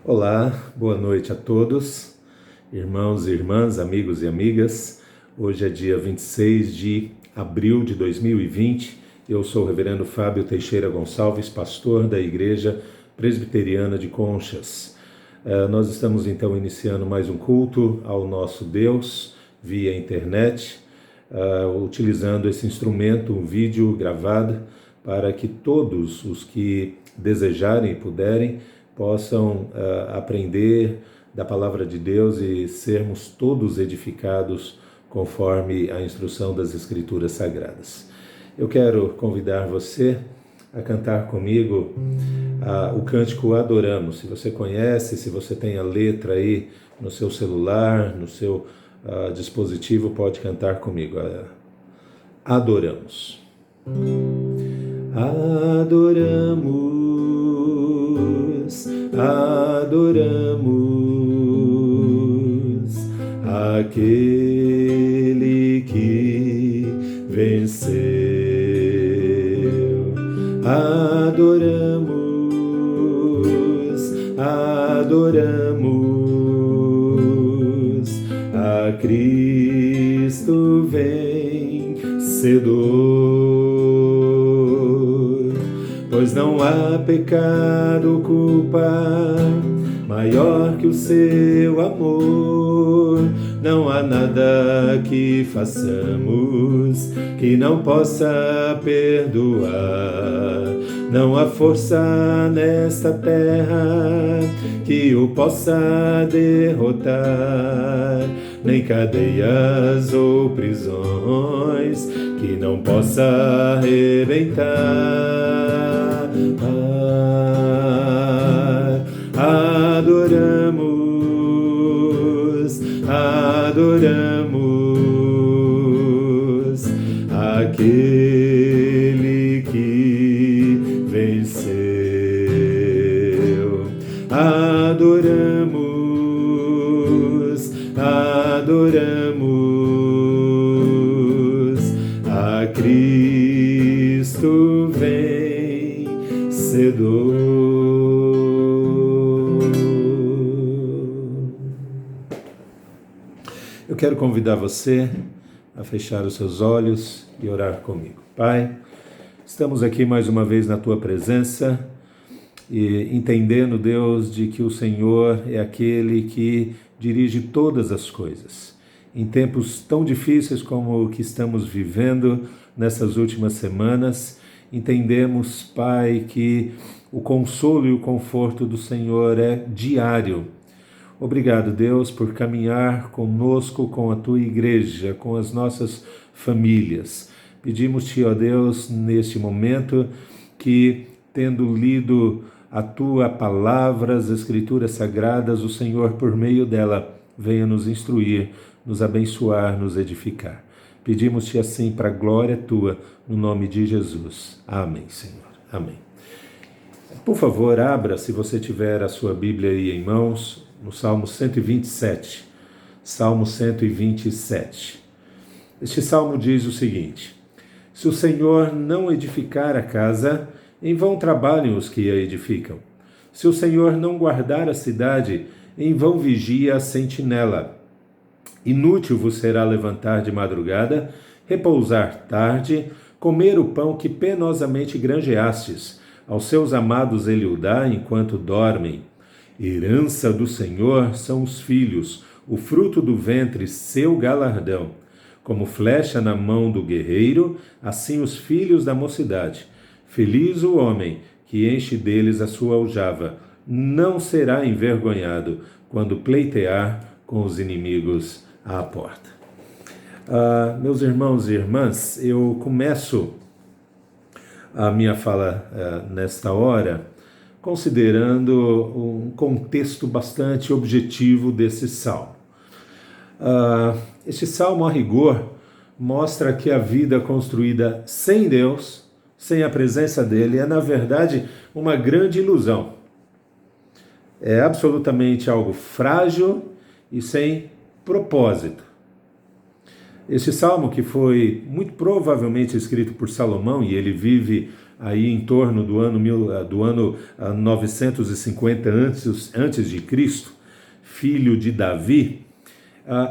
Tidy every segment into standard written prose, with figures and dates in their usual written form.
Olá, boa noite a todos, irmãos e irmãs, amigos e amigas. Hoje é dia 26 de abril de 2020. Eu sou o reverendo Fábio Teixeira Gonçalves, pastor da Igreja Presbiteriana de Conchas. Nós estamos então iniciando mais um culto ao nosso Deus via internet, utilizando esse instrumento, um vídeo gravado, para que todos os que desejarem e puderem possam aprender da palavra de Deus e sermos todos edificados conforme a instrução das Escrituras Sagradas. Eu quero convidar você a cantar comigo o cântico Adoramos. Se você conhece, se você tem a letra aí no seu celular, no seu dispositivo, pode cantar comigo. Adoramos. Adoramos, adoramos aquele que venceu. Adoramos, adoramos a Cristo vencedor. Pois não há pecado, culpa maior que o seu amor. Não há nada que façamos que não possa perdoar. Não há força nesta terra que o possa derrotar, nem cadeias ou prisões que não possa arrebentar. Adoramos, adoramos aquele que venceu. Adoramos, adoramos a Cristo vencedor. Eu quero convidar você a fechar os seus olhos e orar comigo. Pai, estamos aqui mais uma vez na Tua presença e entendendo, Deus, de que o Senhor é aquele que dirige todas as coisas. Em tempos tão difíceis como o que estamos vivendo nessas últimas semanas, entendemos, Pai, que o consolo e o conforto do Senhor é diário. Obrigado, Deus, por caminhar conosco, com a Tua igreja, com as nossas famílias. Pedimos-te, ó Deus, neste momento, que, tendo lido a Tua palavra, as Escrituras Sagradas, o Senhor, por meio dela, venha nos instruir, nos abençoar, nos edificar. Pedimos-te assim para a glória Tua, no nome de Jesus. Amém, Senhor. Amém. Por favor, abra, se você tiver a sua Bíblia aí em mãos, no Salmo 127. Salmo 127. Este salmo diz o seguinte: se o Senhor não edificar a casa, em vão trabalham os que a edificam. Se o Senhor não guardar a cidade, em vão vigia a sentinela. Inútil vos será levantar de madrugada, repousar tarde, comer o pão que penosamente granjeastes. Aos seus amados ele o dá enquanto dormem. Herança do Senhor são os filhos, o fruto do ventre, seu galardão. Como flecha na mão do guerreiro, assim os filhos da mocidade. Feliz o homem que enche deles a sua aljava. Não será envergonhado quando pleitear com os inimigos à porta. Meus irmãos e irmãs, eu começo a minha fala nesta hora considerando um contexto bastante objetivo desse salmo. Este salmo, a rigor, mostra que a vida construída sem Deus, sem a presença dele, é na verdade uma grande ilusão. É absolutamente algo frágil e sem propósito. Este salmo, que foi muito provavelmente escrito por Salomão, e ele vive aí em torno do ano 950 antes de Cristo, filho de Davi.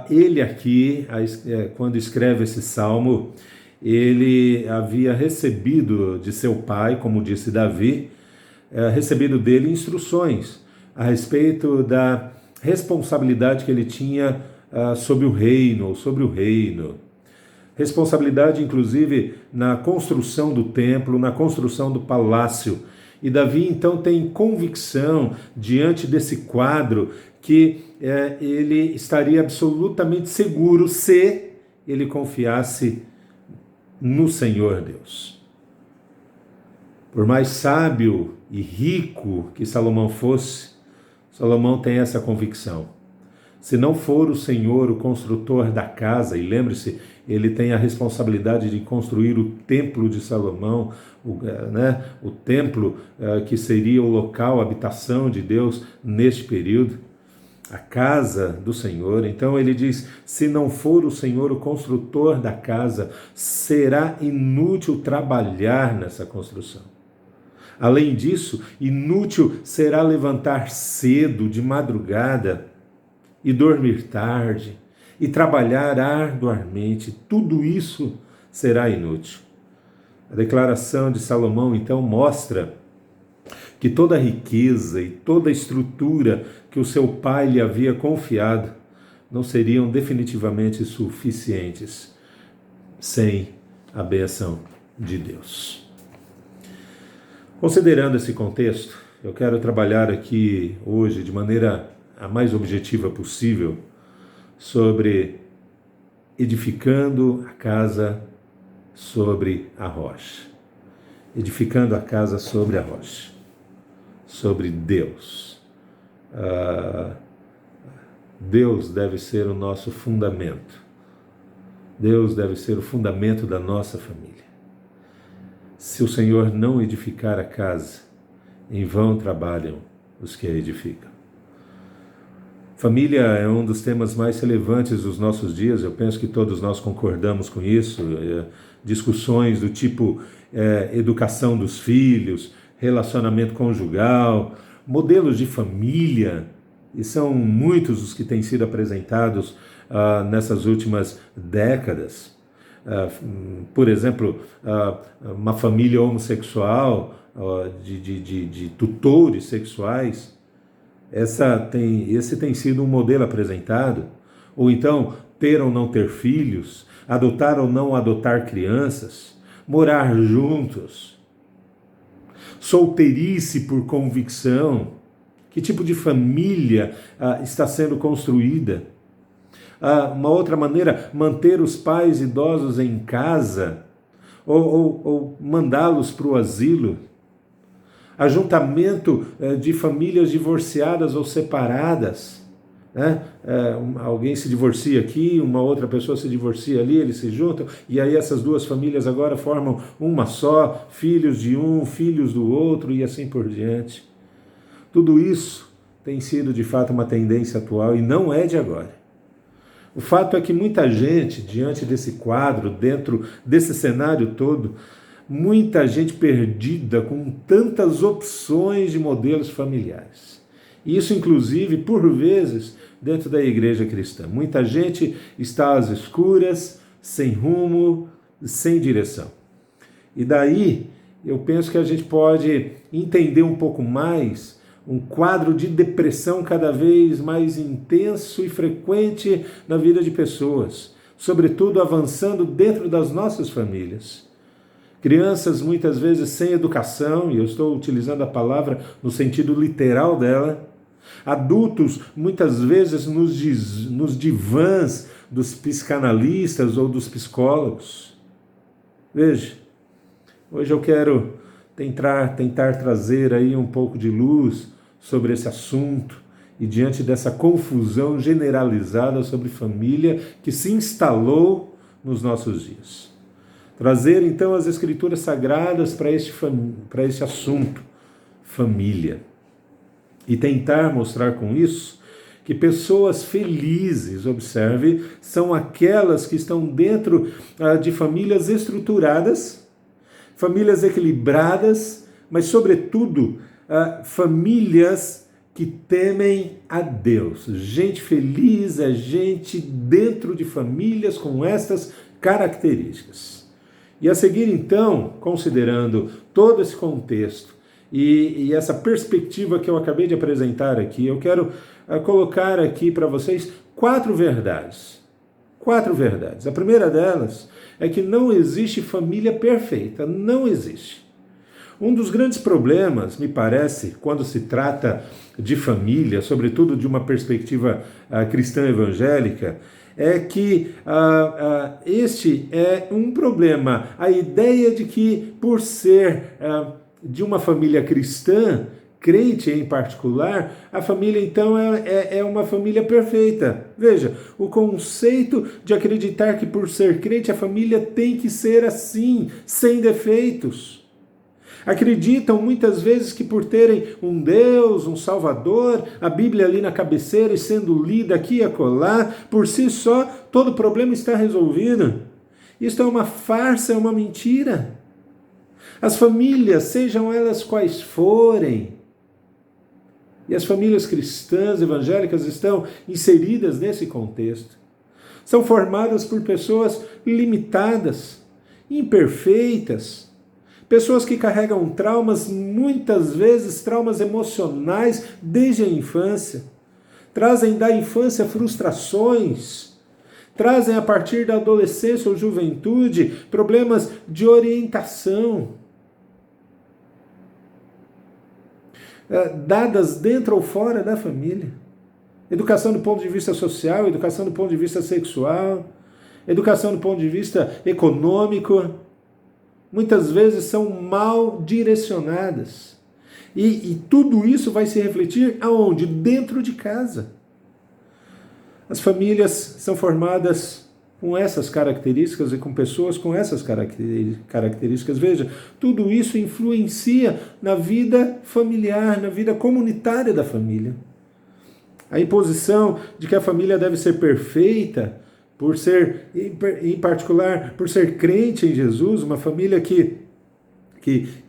Ele aqui, quando escreve esse salmo, ele havia recebido de seu pai, como disse Davi, recebido dele instruções a respeito da responsabilidade que ele tinha sobre o reino, ou sobre o reino. Responsabilidade, inclusive, na construção do templo, na construção do palácio. E Davi, então, tem convicção, diante desse quadro, que ele estaria absolutamente seguro se ele confiasse no Senhor Deus. Por mais sábio e rico que Salomão fosse, Salomão tem essa convicção. Se não for o Senhor o construtor da casa, e lembre-se, ele tem a responsabilidade de construir o templo de Salomão, o templo que seria o local, a habitação de Deus neste período, a casa do Senhor. Então ele diz, se não for o Senhor o construtor da casa, será inútil trabalhar nessa construção. Além disso, inútil será levantar cedo, de madrugada, e dormir tarde, e trabalhar arduamente. Tudo isso será inútil. A declaração de Salomão, então, mostra que toda a riqueza e toda a estrutura que o seu pai lhe havia confiado não seriam definitivamente suficientes sem a bênção de Deus. Considerando esse contexto, eu quero trabalhar aqui hoje de maneira a mais objetiva possível sobre edificando a casa sobre a rocha. Edificando a casa sobre a rocha. Sobre Deus. Deus deve ser o nosso fundamento. Deus deve ser o fundamento da nossa família. Se o Senhor não edificar a casa, em vão trabalham os que a edificam. Família é um dos temas mais relevantes dos nossos dias, eu penso que todos nós concordamos com isso. Discussões do tipo educação dos filhos, relacionamento conjugal, modelos de família, e são muitos os que têm sido apresentados nessas últimas décadas. Por exemplo, uma família homossexual, de tutores sexuais, esse tem sido um modelo apresentado. Ou então, ter ou não ter filhos, adotar ou não adotar crianças, morar juntos, solteirice por convicção. Que tipo de família está sendo construída? Uma outra maneira, manter os pais idosos em casa ou mandá-los para o asilo. Ajuntamento de famílias divorciadas ou separadas. Alguém se divorcia aqui, uma outra pessoa se divorcia ali, eles se juntam, e aí essas duas famílias agora formam uma só, filhos de um, filhos do outro, e assim por diante. Tudo isso tem sido de fato uma tendência atual e não é de agora. O fato é que muita gente, diante desse quadro, dentro desse cenário todo, muita gente perdida com tantas opções de modelos familiares. Isso, inclusive, por vezes, dentro da igreja cristã. Muita gente está às escuras, sem rumo, sem direção. E daí, eu penso que a gente pode entender um pouco mais um quadro de depressão cada vez mais intenso e frequente na vida de pessoas, sobretudo avançando dentro das nossas famílias. Crianças muitas vezes sem educação, e eu estou utilizando a palavra no sentido literal dela. Adultos muitas vezes nos divãs dos psicanalistas ou dos psicólogos. Veja, hoje eu quero tentar trazer aí um pouco de luz sobre esse assunto e diante dessa confusão generalizada sobre família que se instalou nos nossos dias. Trazer então as escrituras sagradas para este assunto, família, e tentar mostrar com isso que pessoas felizes, observe, são aquelas que estão dentro de famílias estruturadas, famílias equilibradas, mas, sobretudo, famílias que temem a Deus. Gente feliz é gente dentro de famílias com estas características. E a seguir, então, considerando todo esse contexto e essa perspectiva que eu acabei de apresentar aqui, eu quero colocar aqui para vocês 4 verdades. 4 verdades. A primeira delas é que não existe família perfeita. Não existe. Um dos grandes problemas, me parece, quando se trata de família, sobretudo de uma perspectiva cristã evangélica, é que este é um problema. A ideia de que, por ser de uma família cristã, crente em particular, a família então é uma família perfeita. Veja, o conceito de acreditar que por ser crente a família tem que ser assim, sem defeitos. Acreditam muitas vezes que por terem um Deus, um Salvador, a Bíblia ali na cabeceira e sendo lida aqui e acolá, por si só, todo problema está resolvido. Isto é uma farsa, é uma mentira. As famílias, sejam elas quais forem, e as famílias cristãs, evangélicas, estão inseridas nesse contexto, são formadas por pessoas limitadas, imperfeitas, pessoas que carregam traumas, muitas vezes traumas emocionais desde a infância, trazem da infância frustrações, trazem a partir da adolescência ou juventude problemas de orientação, dadas dentro ou fora da família. Educação do ponto de vista social, educação do ponto de vista sexual, educação do ponto de vista econômico, muitas vezes são mal direcionadas. E tudo isso vai se refletir aonde? Dentro de casa. As famílias são formadas com essas características e com pessoas com essas características. Veja, tudo isso influencia na vida familiar, na vida comunitária da família. A imposição de que a família deve ser perfeita, por ser, em particular, por ser crente em Jesus, uma família que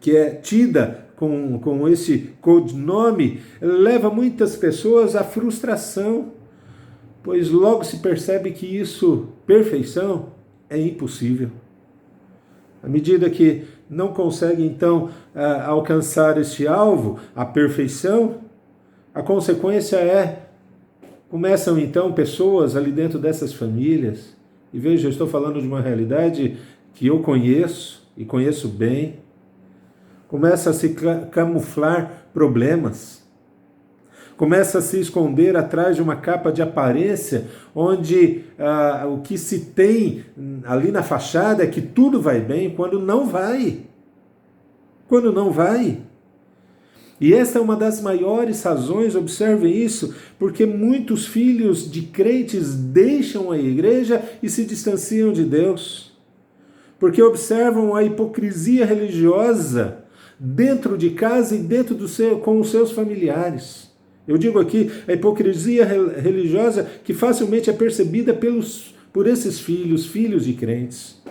é tida com esse codinome, leva muitas pessoas à frustração, pois logo se percebe que isso, perfeição, é impossível. À medida que não consegue, então, alcançar este alvo, a perfeição, a consequência começam, então, pessoas ali dentro dessas famílias, e veja, eu estou falando de uma realidade que eu conheço, e conheço bem, começa a se camuflar problemas, começa a se esconder atrás de uma capa de aparência, onde o que se tem ali na fachada é que tudo vai bem, quando não vai. Quando não vai. E essa é uma das maiores razões, observem isso, porque muitos filhos de crentes deixam a igreja e se distanciam de Deus. Porque observam a hipocrisia religiosa dentro de casa e dentro com os seus familiares. Eu digo aqui, a hipocrisia religiosa que facilmente é percebida por esses filhos de crentes.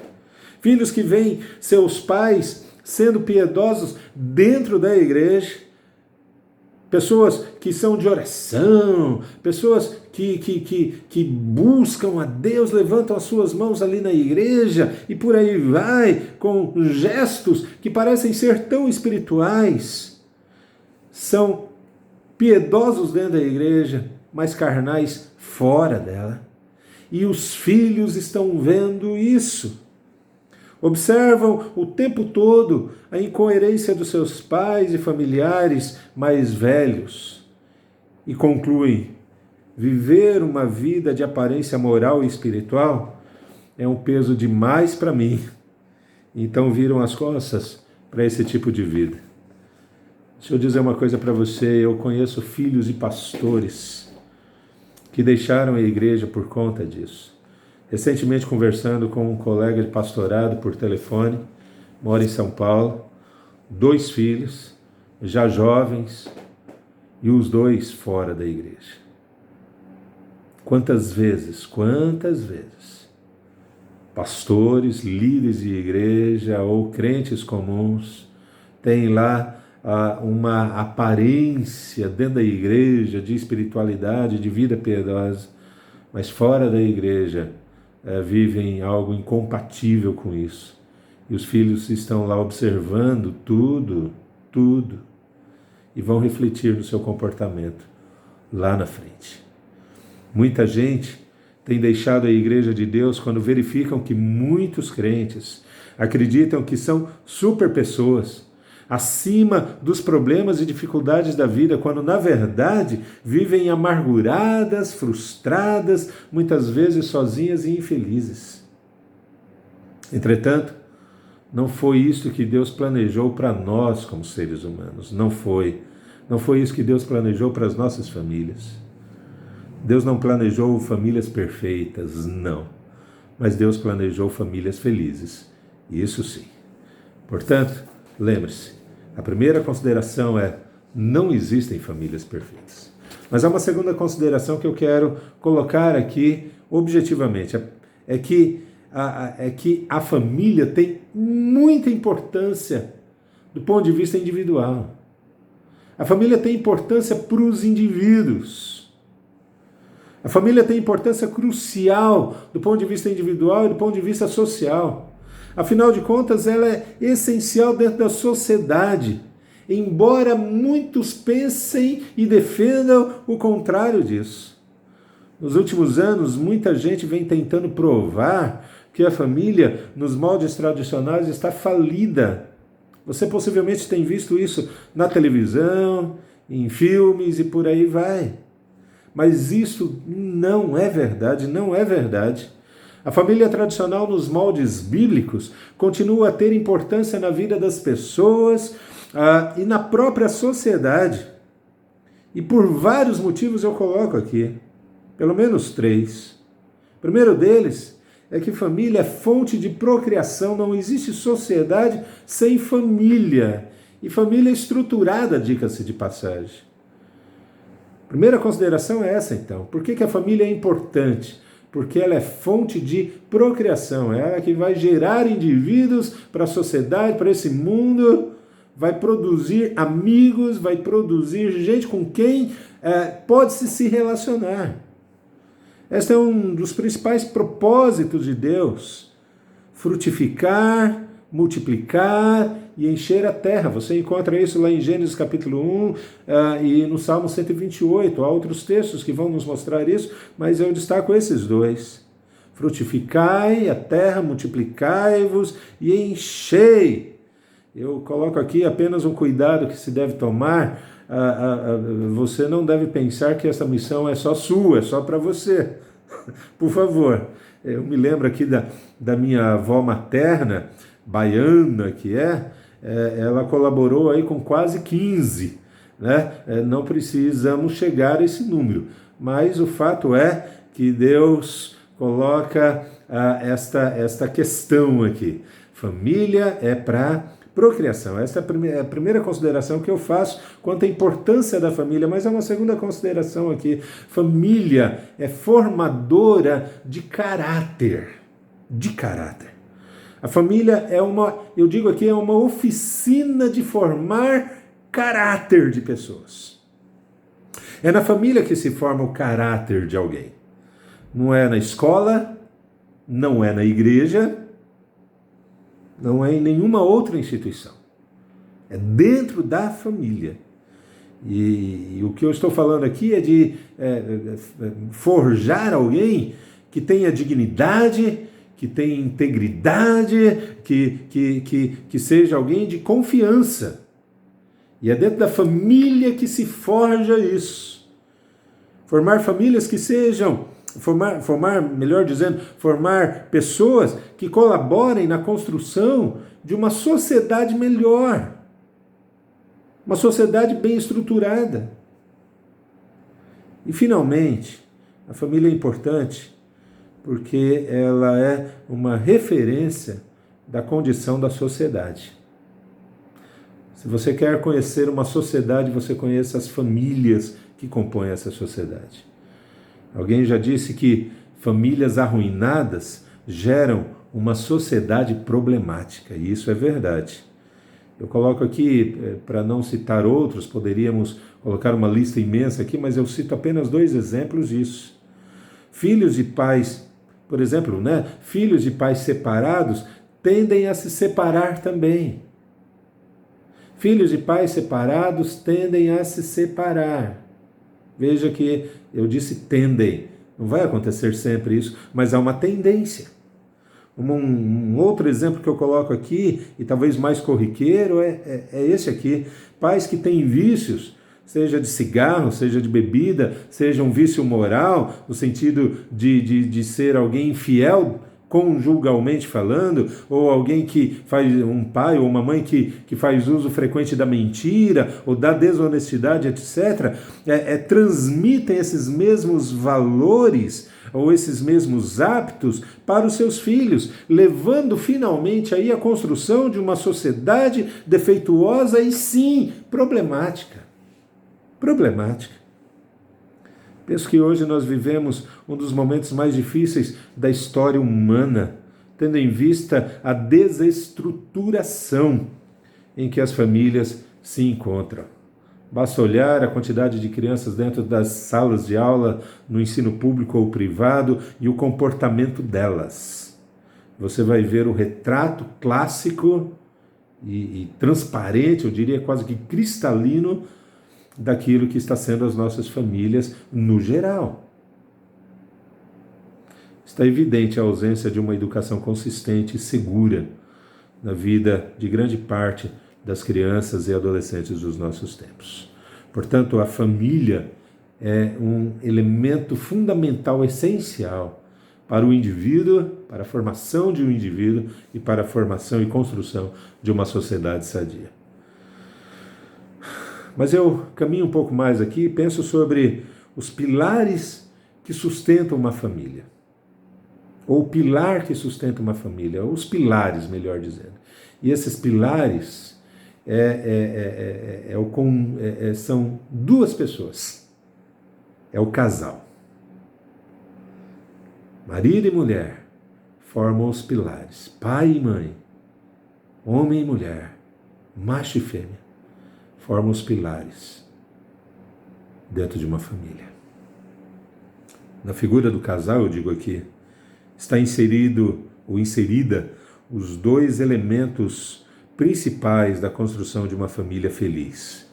Filhos que veem seus pais sendo piedosos dentro da igreja, pessoas que são de oração, pessoas que buscam a Deus, levantam as suas mãos ali na igreja e por aí vai, com gestos que parecem ser tão espirituais, são piedosos dentro da igreja, mas carnais fora dela. E os filhos estão vendo isso. Observam o tempo todo a incoerência dos seus pais e familiares mais velhos e concluem: viver uma vida de aparência moral e espiritual é um peso demais para mim. Então viram as costas para esse tipo de vida. Deixa eu dizer uma coisa para você, eu conheço filhos e pastores que deixaram a igreja por conta disso. Recentemente, conversando com um colega de pastorado por telefone, mora em São Paulo, 2 filhos, já jovens, e os 2 fora da igreja. Quantas vezes pastores, líderes de igreja ou crentes comuns têm lá uma aparência dentro da igreja de espiritualidade, de vida piedosa, mas fora da igreja vivem algo incompatível com isso. E os filhos estão lá observando tudo, e vão refletir no seu comportamento lá na frente. Muita gente tem deixado a igreja de Deus quando verificam que muitos crentes acreditam que são super pessoas, acima dos problemas e dificuldades da vida, quando na verdade vivem amarguradas, frustradas, muitas vezes sozinhas e infelizes. Entretanto, não foi isso que Deus planejou para nós como seres humanos. Não foi. Não foi isso que Deus planejou para as nossas famílias. Deus não planejou famílias perfeitas, não. Mas Deus planejou famílias felizes. Isso sim. Portanto, lembre-se, a primeira consideração é: não existem famílias perfeitas. Mas há uma segunda consideração que eu quero colocar aqui objetivamente. É que a família tem muita importância do ponto de vista individual. A família tem importância para os indivíduos. A família tem importância crucial do ponto de vista individual e do ponto de vista social. Afinal de contas, ela é essencial dentro da sociedade, embora muitos pensem e defendam o contrário disso. Nos últimos anos, muita gente vem tentando provar que a família, nos moldes tradicionais, está falida. Você possivelmente tem visto isso na televisão, em filmes e por aí vai. Mas isso não é verdade, não é verdade. A família tradicional nos moldes bíblicos continua a ter importância na vida das pessoas e na própria sociedade. E por vários motivos eu coloco aqui, pelo menos 3. O primeiro deles é que família é fonte de procriação, não existe sociedade sem família. E família é estruturada, diga-se de passagem. Primeira consideração é essa, então. Por que a família é importante? Porque ela é fonte de procriação, é ela que vai gerar indivíduos para a sociedade, para esse mundo, vai produzir amigos, vai produzir gente com quem pode-se se relacionar. Este é um dos principais propósitos de Deus: frutificar, multiplicar e encher a terra. Você encontra isso lá em Gênesis capítulo 1 e no Salmo 128. Há outros textos que vão nos mostrar isso, mas eu destaco esses 2. Frutificai a terra, multiplicai-vos e enchei. Eu coloco aqui apenas um cuidado que se deve tomar. Você não deve pensar que essa missão é só sua, é só para você. Por favor. Eu me lembro aqui da minha avó materna, baiana que ela colaborou aí com quase 15, né? Não precisamos chegar a esse número, mas o fato é que Deus coloca esta questão aqui. Família é para procriação. Essa é a primeira consideração que eu faço quanto à importância da família, mas há uma segunda consideração aqui. Família é formadora de caráter. De caráter. A família é uma oficina de formar caráter de pessoas. É na família que se forma o caráter de alguém. Não é na escola, não é na igreja, não é em nenhuma outra instituição. É dentro da família. E o que eu estou falando aqui é de forjar alguém que tenha dignidade, que tenha integridade, que seja alguém de confiança. E é dentro da família que se forja isso. Formar famílias que sejam... formar pessoas que colaborem na construção de uma sociedade melhor, uma sociedade bem estruturada. E, finalmente, a família é importante porque ela é uma referência da condição da sociedade. Se você quer conhecer uma sociedade, você conhece as famílias que compõem essa sociedade. Alguém já disse que famílias arruinadas geram uma sociedade problemática, e isso é verdade. Eu coloco aqui, para não citar outros, poderíamos colocar uma lista imensa aqui, mas eu cito apenas 2 exemplos disso. Filhos de pais, por exemplo, filhos de pais separados tendem a se separar também. Filhos de pais separados tendem a se separar. Veja que eu disse tendem. Não vai acontecer sempre isso, mas há uma tendência. Um outro exemplo que eu coloco aqui, e talvez mais corriqueiro, é esse aqui. Pais que têm vícios, seja de cigarro, seja de bebida, seja um vício moral, no sentido de ser alguém infiel, conjugalmente falando, ou alguém que faz, um pai ou uma mãe que faz uso frequente da mentira, ou da desonestidade, etc., transmitem esses mesmos valores, ou esses mesmos hábitos para os seus filhos, levando finalmente aí a construção de uma sociedade defeituosa e sim, problemática. Penso que hoje nós vivemos um dos momentos mais difíceis da história humana, tendo em vista a desestruturação em que as famílias se encontram. Basta olhar a quantidade de crianças dentro das salas de aula, no ensino público ou privado, e o comportamento delas. Você vai ver o retrato clássico e transparente, eu diria quase que cristalino, daquilo que está sendo as nossas famílias no geral. Está evidente a ausência de uma educação consistente e segura na vida de grande parte das crianças e adolescentes dos nossos tempos. Portanto, a família é um elemento fundamental, essencial para o indivíduo, para a formação de um indivíduo e para a formação e construção de uma sociedade sadia. Mas eu caminho um pouco mais aqui e penso sobre os pilares que sustentam uma família. Ou o pilar que sustenta uma família, ou os pilares, melhor dizendo. E esses pilares são 2 pessoas. É o casal. Marido e mulher formam os pilares. Pai e mãe, homem e mulher, macho e fêmea, formam os pilares dentro de uma família. Na figura do casal, eu digo aqui, está inserido ou inserida os 2 elementos principais da construção de uma família feliz.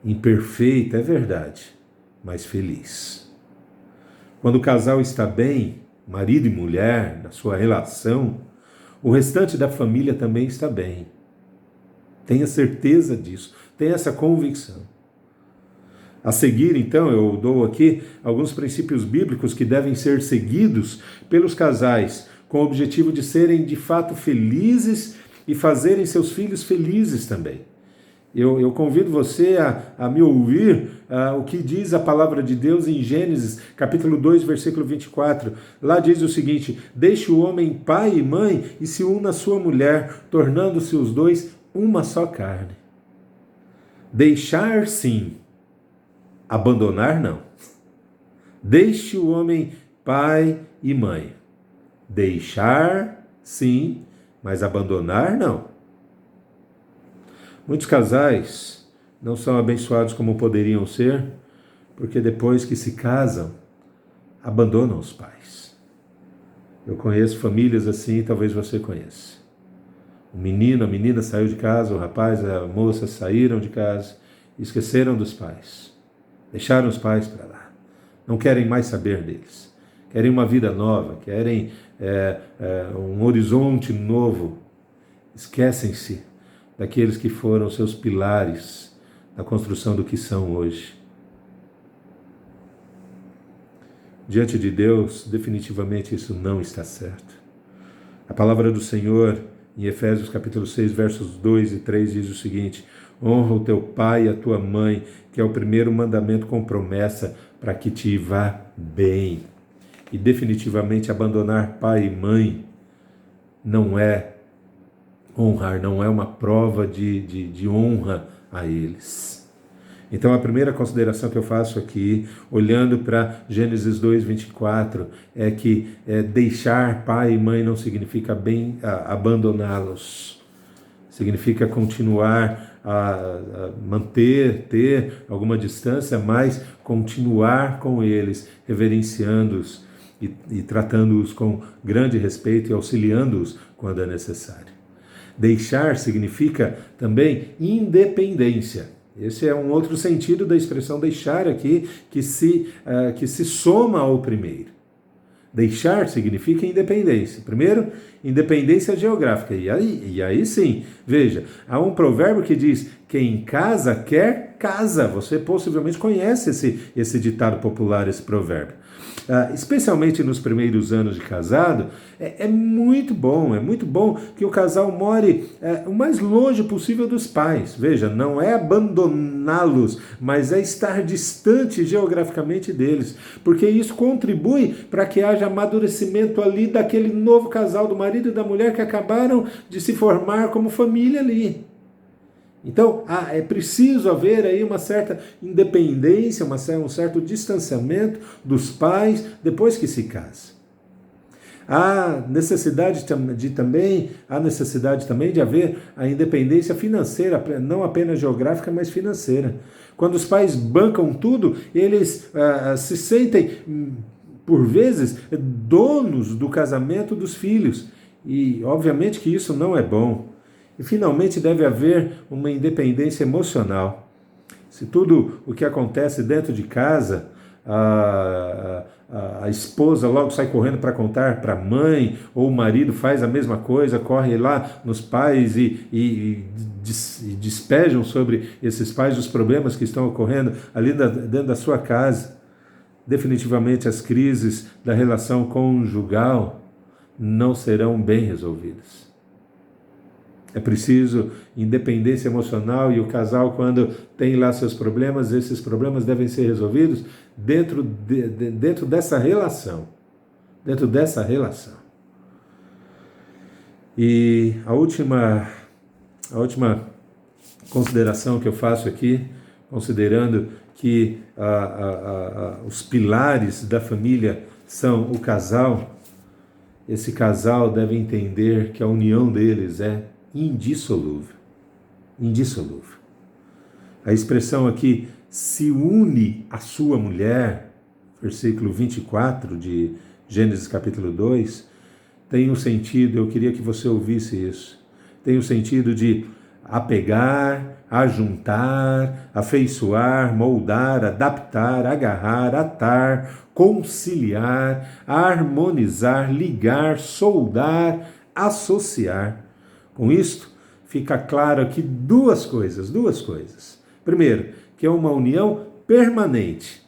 Imperfeita, é verdade, mas feliz. Quando o casal está bem, marido e mulher, na sua relação, o restante da família também está bem. Tenha certeza disso, tenha essa convicção. A seguir, então, eu dou aqui alguns princípios bíblicos que devem ser seguidos pelos casais, com o objetivo de serem de fato felizes e fazerem seus filhos felizes também. Eu convido você a me ouvir o que diz a palavra de Deus em Gênesis, capítulo 2, versículo 24. Lá diz o seguinte: deixe o homem pai e mãe e se una à sua mulher, tornando-se os 2 uma só carne. Deixar sim, abandonar não. Deixe o homem pai e mãe. Deixar sim, mas abandonar não. Muitos casais não são abençoados como poderiam ser, porque depois que se casam, abandonam os pais. Eu conheço famílias assim, talvez você conheça. O menino, a menina saiu de casa, o rapaz, a moça saíram de casa, esqueceram dos pais. Deixaram os pais para lá. Não querem mais saber deles. Querem uma vida nova, querem um horizonte novo. Esquecem-se daqueles que foram seus pilares na construção do que são hoje. Diante de Deus, definitivamente isso não está certo. A palavra do Senhor, em Efésios capítulo 6, versos 2 e 3, diz o seguinte: honra o teu pai e a tua mãe, que é o primeiro mandamento com promessa, para que te vá bem. E definitivamente abandonar pai e mãe não é honrar, não é uma prova de honra a eles. Então a primeira consideração que eu faço aqui, olhando para Gênesis 2:24, é que deixar pai e mãe não significa abandoná-los. Significa continuar a manter, ter alguma distância, mas continuar com eles, reverenciando-os e tratando-os com grande respeito e auxiliando-os quando é necessário. Deixar significa também independência. Esse é um outro sentido da expressão deixar aqui, que se soma ao primeiro. Deixar significa independência. Primeiro, independência geográfica. E aí sim, veja, há um provérbio que diz: quem casa quer casa. Você possivelmente conhece esse ditado popular, esse provérbio. Especialmente nos primeiros anos de casado, é muito bom que o casal more o mais longe possível dos pais. Veja, não é abandoná-los, mas é estar distante geograficamente deles, porque isso contribui para que haja amadurecimento ali daquele novo casal, do marido e da mulher que acabaram de se formar como família ali. Então, é preciso haver aí uma certa independência, um certo distanciamento dos pais depois que se casa. Há necessidade também de haver a independência financeira, não apenas geográfica, mas financeira. Quando os pais bancam tudo, eles se sentem, por vezes, donos do casamento dos filhos. E, obviamente, que isso não é bom. E, finalmente, deve haver uma independência emocional. Se tudo o que acontece dentro de casa, a esposa logo sai correndo para contar para a mãe, ou o marido faz a mesma coisa, corre lá nos pais e despejam sobre esses pais os problemas que estão ocorrendo ali dentro da sua casa, definitivamente as crises da relação conjugal não serão bem resolvidas. É preciso independência emocional, e o casal, quando tem lá seus problemas, esses problemas devem ser resolvidos dentro dessa relação. Dentro dessa relação. E a última consideração que eu faço aqui, considerando que os pilares da família são o casal, esse casal deve entender que a união deles é indissolúvel. Indissolúvel. A expressão aqui, se une a sua mulher, versículo 24 de Gênesis capítulo 2, tem um sentido, eu queria que você ouvisse isso, tem o sentido de apegar, ajuntar, afeiçoar, moldar, adaptar, agarrar, atar, conciliar, harmonizar, ligar, soldar, associar. Com isto, fica claro aqui duas coisas. Primeiro, que é uma união permanente.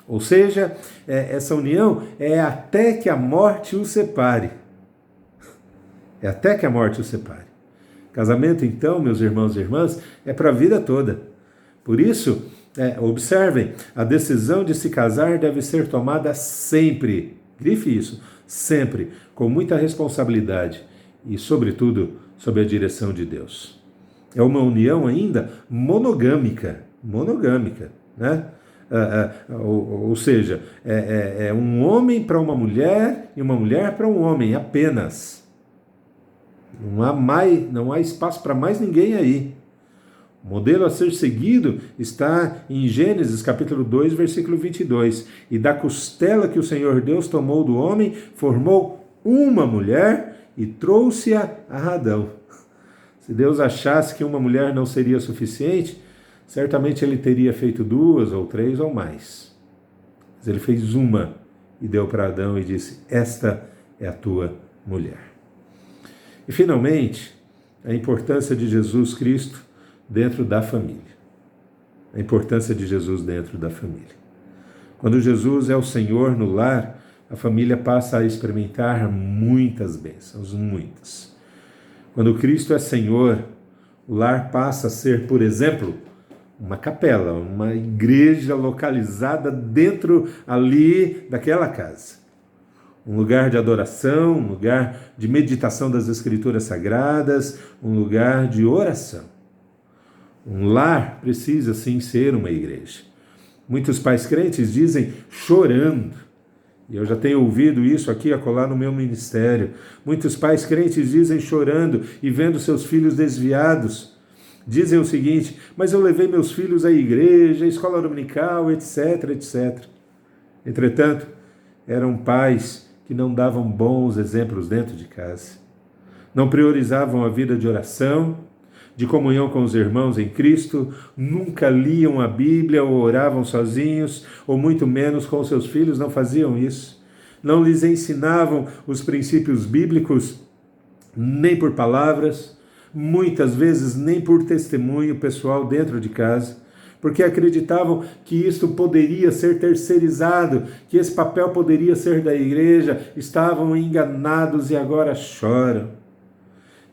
Ou seja, essa união é até que a morte os separe. É até que a morte os separe. Casamento, então, meus irmãos e irmãs, é para a vida toda. Por isso, observem, a decisão de se casar deve ser tomada sempre. Grife isso, sempre, com muita responsabilidade e, sobretudo, sob a direção de Deus. É uma união ainda monogâmica, né? Ou seja, é um homem para uma mulher e uma mulher para um homem apenas. Não há espaço para mais ninguém aí. O modelo a ser seguido está em Gênesis capítulo 2, versículo 22. E da costela que o Senhor Deus tomou do homem, formou uma mulher e trouxe-a a Adão. Se Deus achasse que uma mulher não seria suficiente, certamente ele teria feito 2 ou 3 ou mais. Mas ele fez uma e deu para Adão e disse: esta é a tua mulher. E finalmente, a importância de Jesus Cristo dentro da família. A importância de Jesus dentro da família. Quando Jesus é o Senhor no lar, a família passa a experimentar muitas bênçãos, muitas. Quando Cristo é Senhor, o lar passa a ser, por exemplo, uma capela, uma igreja localizada dentro ali daquela casa. Um lugar de adoração, um lugar de meditação das Escrituras Sagradas, um lugar de oração. Um lar precisa sim ser uma igreja. Muitos pais crentes dizem chorando, e eu já tenho ouvido isso aqui acolá no meu ministério. Muitos pais crentes dizem chorando e vendo seus filhos desviados. Dizem o seguinte: mas eu levei meus filhos à igreja, à escola dominical, etc, etc. Entretanto, eram pais que não davam bons exemplos dentro de casa. Não priorizavam a vida de oração, de comunhão com os irmãos em Cristo, nunca liam a Bíblia ou oravam sozinhos, ou muito menos com seus filhos não faziam isso. Não lhes ensinavam os princípios bíblicos, nem por palavras, muitas vezes nem por testemunho pessoal dentro de casa, porque acreditavam que isto poderia ser terceirizado, que esse papel poderia ser da igreja. Estavam enganados e agora choram.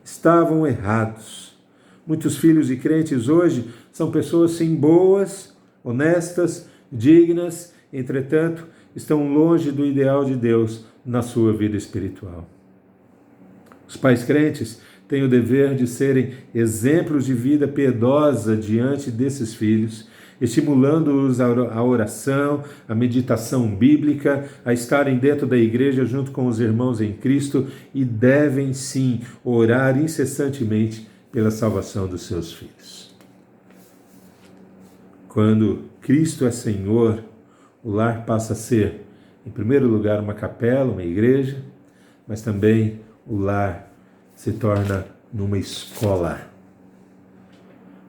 Estavam errados. Muitos filhos de crentes hoje são pessoas sim boas, honestas, dignas, entretanto, estão longe do ideal de Deus na sua vida espiritual. Os pais crentes têm o dever de serem exemplos de vida piedosa diante desses filhos, estimulando-os à oração, à meditação bíblica, a estarem dentro da igreja junto com os irmãos em Cristo, e devem sim orar incessantemente pela salvação dos seus filhos. Quando Cristo é Senhor, o lar passa a ser, em primeiro lugar, uma capela, uma igreja, mas também o lar se torna numa escola.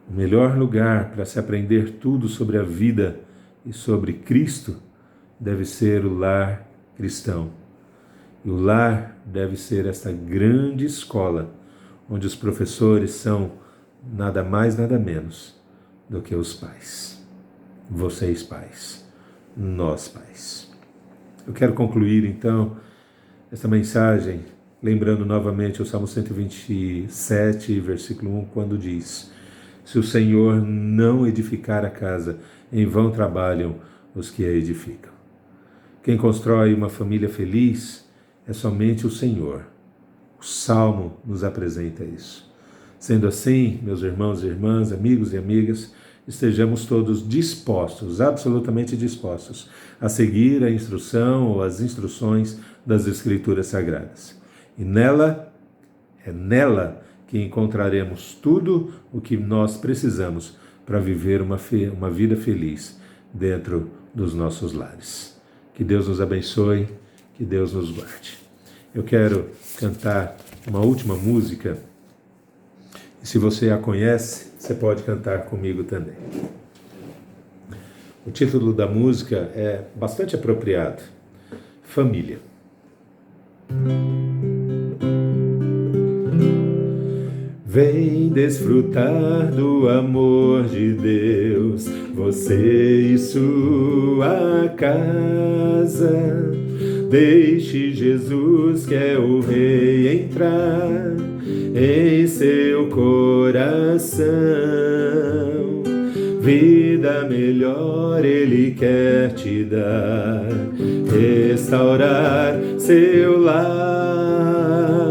O melhor lugar para se aprender tudo sobre a vida e sobre Cristo deve ser o lar cristão. E o lar deve ser esta grande escola, onde os professores são nada mais, nada menos do que os pais. Vocês pais, nós pais. Eu quero concluir então esta mensagem lembrando novamente o Salmo 127, versículo 1, quando diz: se o Senhor não edificar a casa, em vão trabalham os que a edificam. Quem constrói uma família feliz é somente o Senhor. O Salmo nos apresenta isso. Sendo assim, meus irmãos e irmãs, amigos e amigas, estejamos todos dispostos, absolutamente dispostos, a seguir a instrução ou as instruções das Escrituras Sagradas. E é nela que encontraremos tudo o que nós precisamos para viver uma vida feliz dentro dos nossos lares. Que Deus nos abençoe, que Deus nos guarde. Eu quero cantar uma última música, e se você a conhece, você pode cantar comigo também. O título da música é bastante apropriado: Família. Vem desfrutar do amor de Deus, você e sua casa. Deixe Jesus, que é o Rei, entrar em seu coração. Vida melhor Ele quer te dar, restaurar seu lar.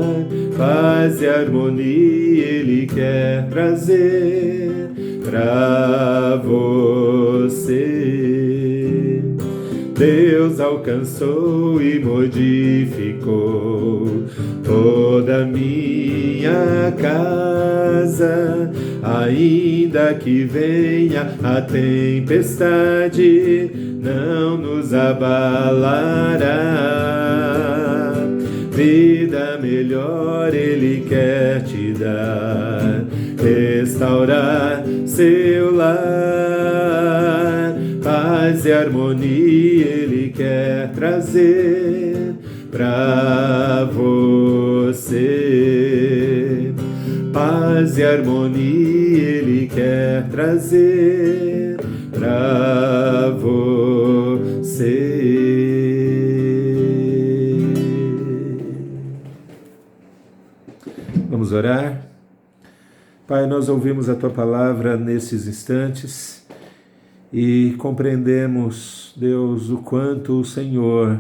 Paz e harmonia Ele quer trazer para você. Deus alcançou e modificou toda a minha casa. Ainda que venha a tempestade, não nos abalará. Vida melhor Ele quer te dar, restaurar seu lar. Paz e harmonia Ele quer trazer para você. Paz e harmonia Ele quer trazer para você. Vamos orar? Pai, nós ouvimos a Tua palavra nesses instantes e compreendemos, Deus, o quanto o Senhor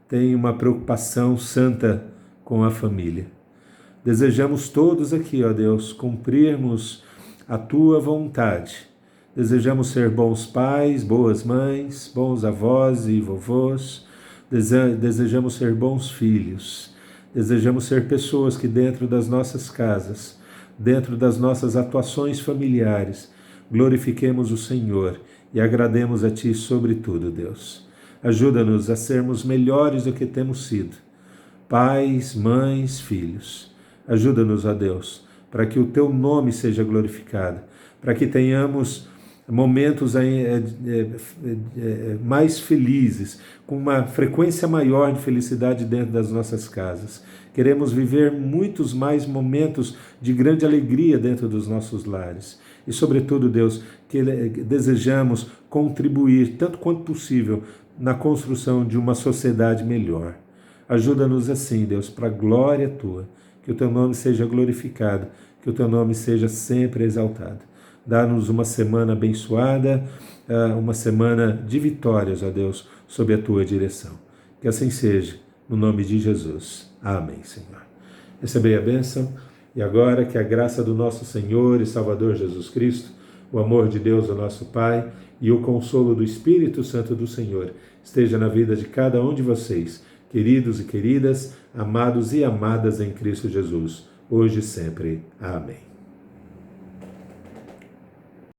tem uma preocupação santa com a família. Desejamos todos aqui, ó Deus, cumprirmos a tua vontade. Desejamos ser bons pais, boas mães, bons avós e vovôs. Desejamos ser bons filhos. Desejamos ser pessoas que dentro das nossas casas, dentro das nossas atuações familiares, glorifiquemos o Senhor e agrademos a Ti sobre tudo, Deus. Ajuda-nos a sermos melhores do que temos sido. Pais, mães, filhos. Ajuda-nos, ó Deus, para que o Teu nome seja glorificado, para que tenhamos momentos mais felizes, com uma frequência maior de felicidade dentro das nossas casas. Queremos viver muitos mais momentos de grande alegria dentro dos nossos lares. E, sobretudo, Deus, que desejamos contribuir, tanto quanto possível, na construção de uma sociedade melhor. Ajuda-nos assim, Deus, para a glória Tua, que o Teu nome seja glorificado, que o Teu nome seja sempre exaltado. Dá-nos uma semana abençoada, uma semana de vitórias, ó Deus, sob a Tua direção. Que assim seja, no nome de Jesus. Amém, Senhor. Recebei a bênção e agora que a graça do nosso Senhor e Salvador Jesus Cristo, o amor de Deus, o nosso Pai, e o consolo do Espírito Santo do Senhor esteja na vida de cada um de vocês, queridos e queridas, amados e amadas em Cristo Jesus, hoje e sempre. Amém.